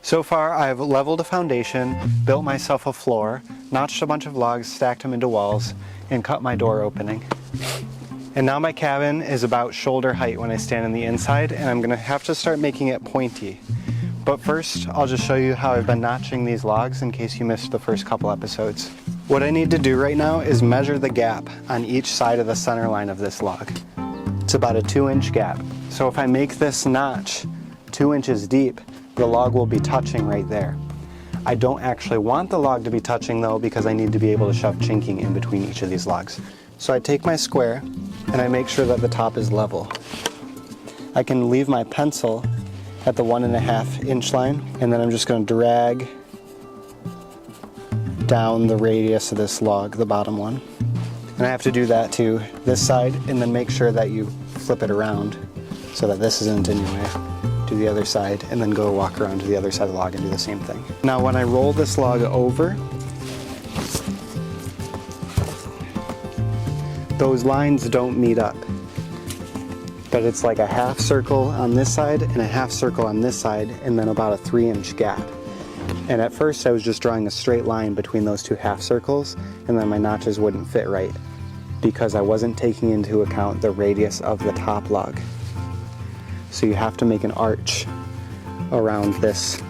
So far, I've leveled a foundation, built myself a floor, notched a bunch of logs, stacked them into walls, and cut my door opening. And now my cabin is about shoulder height when I stand on the inside, and I'm gonna have to start making it pointy. But first, I'll just show you how I've been notching these logs in case you missed the first couple episodes. What I need to do right now is measure the gap on each side of the center line of this log. It's about a 2-inch gap. So if I make this notch 2 inches deep, the log will be touching right there. I don't actually want the log to be touching though, because I need to be able to shove chinking in between each of these logs. So I take my square and I make sure that the top is level. I can leave my pencil at the 1.5 inch line, and then I'm just going to drag down the radius of this log, the bottom one. And I have to do that to this side, and then make sure that you flip it around so that this isn't in your way. Do the other side, and then go walk around to the other side of the log and do the same thing. Now when I roll this log over, those lines don't meet up, but it's like a half circle on this side and a half circle on this side, and then about a 3-inch gap. And at first I was just drawing a straight line between those two half circles, and then my notches wouldn't fit right because I wasn't taking into account the radius of the top log. So you have to make an arch around this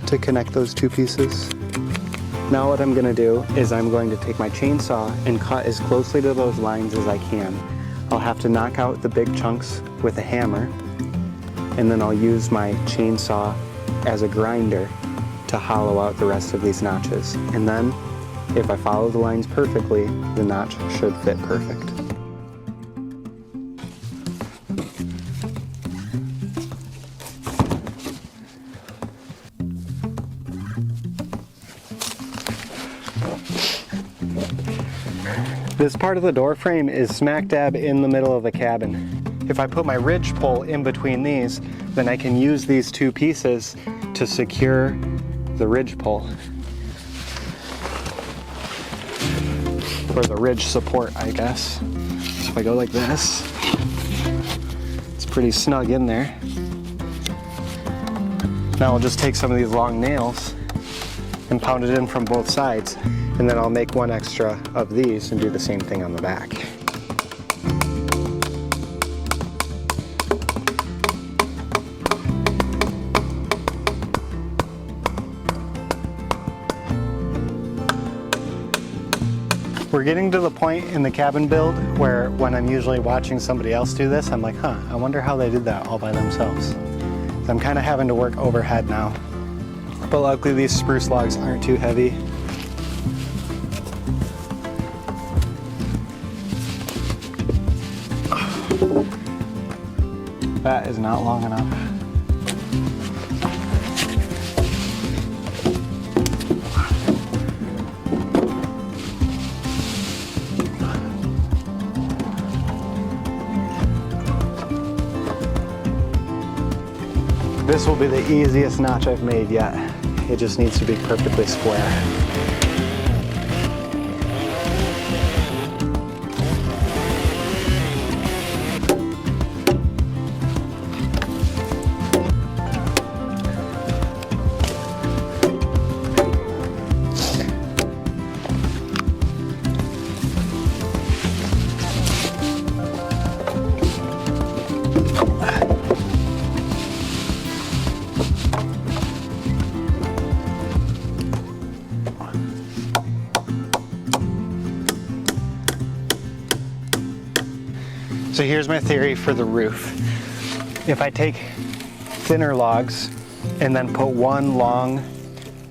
to connect those two pieces. Now what I'm going to do is I'm going to take my chainsaw and cut as closely to those lines as I can. I'll have to knock out the big chunks with a hammer, and then I'll use my chainsaw as a grinder to hollow out the rest of these notches. And then, if I follow the lines perfectly, the notch should fit perfect. This part of the door frame is smack dab in the middle of the cabin. If I put my ridge pole in between these, then I can use these two pieces to secure the ridge pole. Or the ridge support, I guess. So if I go like this, it's pretty snug in there. Now I'll just take some of these long nails and pound it in from both sides. And then I'll make one extra of these and do the same thing on the back. We're getting to the point in the cabin build where when I'm usually watching somebody else do this, I'm like, I wonder how they did that all by themselves. So I'm kind of having to work overhead now. But luckily these spruce logs aren't too heavy. That is not long enough. This will be the easiest notch I've made yet. It just needs to be perfectly square. So here's my theory for the roof. If I take thinner logs and then put one long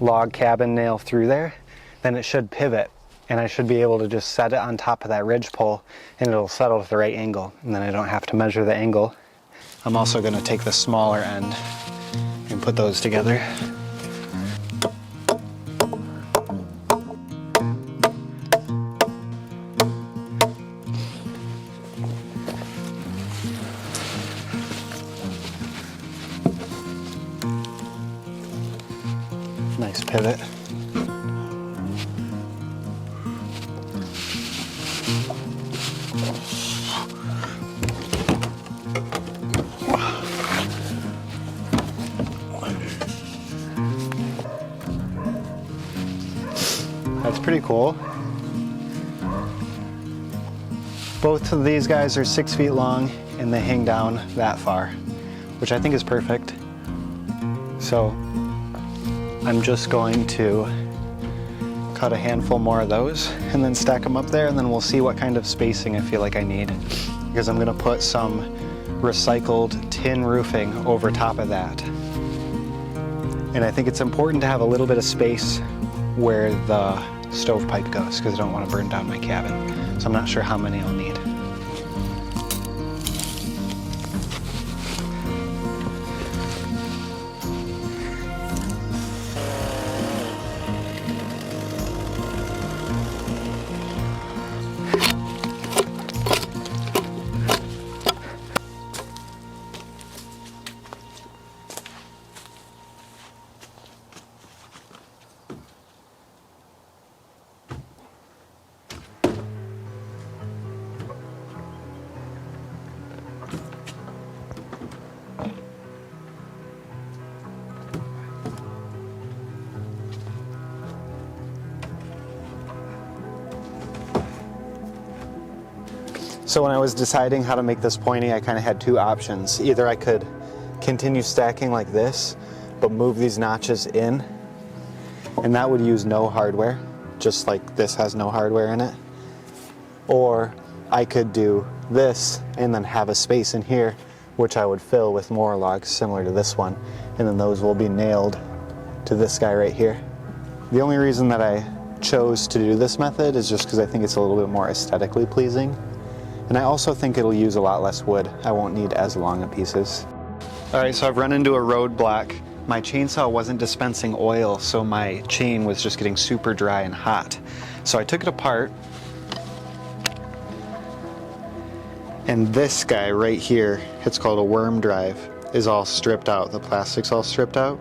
log cabin nail through there, then it should pivot, and I should be able to just set it on top of that ridge pole and it'll settle at the right angle, and then I don't have to measure the angle. I'm also going to take the smaller end and put those together. Nice pivot. That's pretty cool. Both of these guys are 6 feet long and they hang down that far, which I think is perfect. So I'm just going to cut a handful more of those and then stack them up there, and then we'll see what kind of spacing I feel like I need, because I'm gonna put some recycled tin roofing over top of that. And I think it's important to have a little bit of space where the stovepipe goes, because I don't want to burn down my cabin. So I'm not sure how many I'll need. So when I was deciding how to make this pointy, I kind of had two options. Either I could continue stacking like this, but move these notches in, and that would use no hardware, just like this has no hardware in it. Or I could do this and then have a space in here, which I would fill with more logs similar to this one, and then those will be nailed to this guy right here. The only reason that I chose to do this method is just because I think it's a little bit more aesthetically pleasing. And I also think it'll use a lot less wood. I won't need as long of pieces. All right, so I've run into a roadblock. My chainsaw wasn't dispensing oil, so my chain was just getting super dry and hot. So I took it apart. And this guy right here, it's called a worm drive, is all stripped out. The plastic's all stripped out.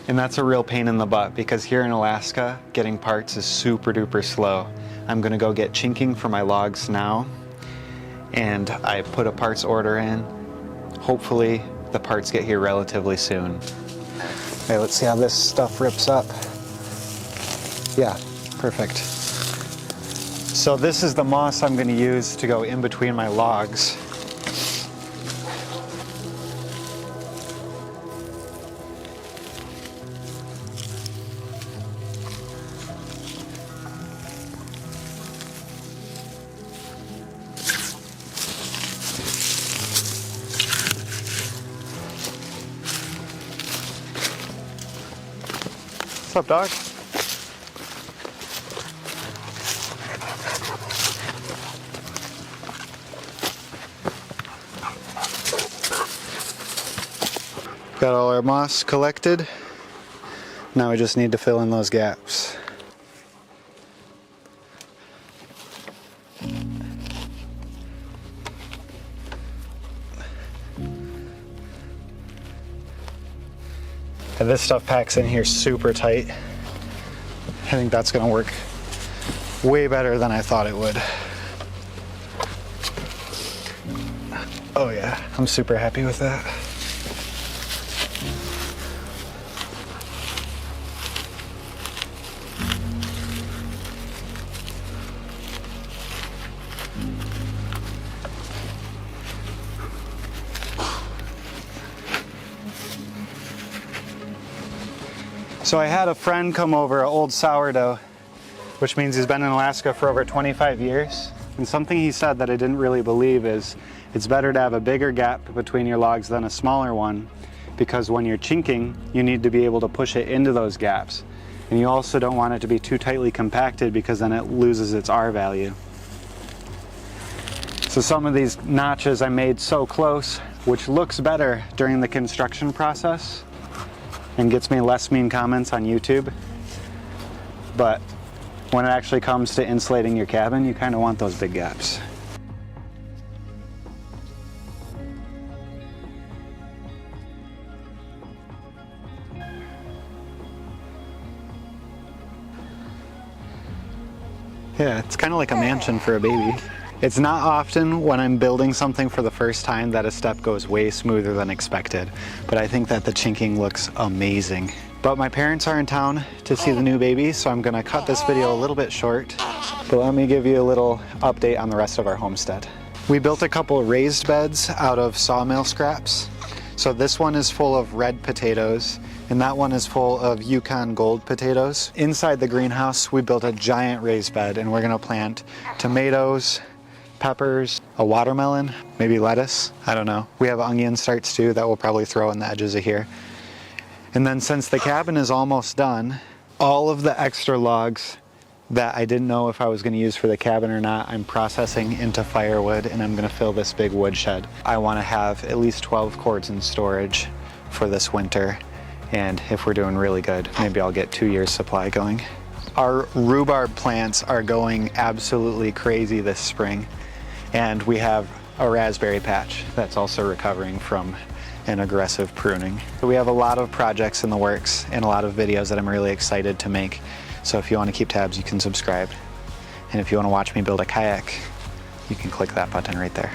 And that's a real pain in the butt, because here in Alaska, getting parts is super duper slow. I'm gonna go get Chinking for my logs now. And I put a parts order in. Hopefully the parts get here relatively soon. Okay, let's see how this stuff rips up. Yeah, perfect. So this is the moss I'm going to use to go in between my logs. What's up, dog? Got all our moss collected. Now we just need to fill in those gaps. And this stuff packs in here super tight. I think that's gonna work way better than I thought it would. Oh yeah, I'm super happy with that. So I had a friend come over, an old sourdough, which means he's been in Alaska for over 25 years. And something he said that I didn't really believe is it's better to have a bigger gap between your logs than a smaller one, because when you're chinking, you need to be able to push it into those gaps. And you also don't want it to be too tightly compacted, because then it loses its R value. So some of these notches I made so close, which looks better during the construction process and gets me less mean comments on YouTube. But when it actually comes to insulating your cabin, you kind of want those big gaps. Yeah, it's kind of like a mansion for a baby. It's not often when I'm building something for the first time that a step goes way smoother than expected, but I think that the chinking looks amazing. But my parents are in town to see the new baby, so I'm gonna cut this video a little bit short. But let me give you a little update on the rest of our homestead. We built a couple raised beds out of sawmill scraps. So this one is full of red potatoes, and that one is full of Yukon Gold potatoes. Inside the greenhouse, we built a giant raised bed, and we're gonna plant tomatoes, peppers, a watermelon, maybe lettuce, I don't know. We have onion starts too that we'll probably throw in the edges of here. And then since the cabin is almost done, all of the extra logs that I didn't know if I was gonna use for the cabin or not, I'm processing into firewood, and I'm gonna fill this big wood shed. I wanna have at least 12 cords in storage for this winter. And if we're doing really good, maybe I'll get 2 years supply going. Our rhubarb plants are going absolutely crazy this spring. And we have a raspberry patch that's also recovering from an aggressive pruning. So we have a lot of projects in the works and a lot of videos that I'm really excited to make. So if you want to keep tabs, you can subscribe. And if you want to watch me build a kayak, you can click that button right there.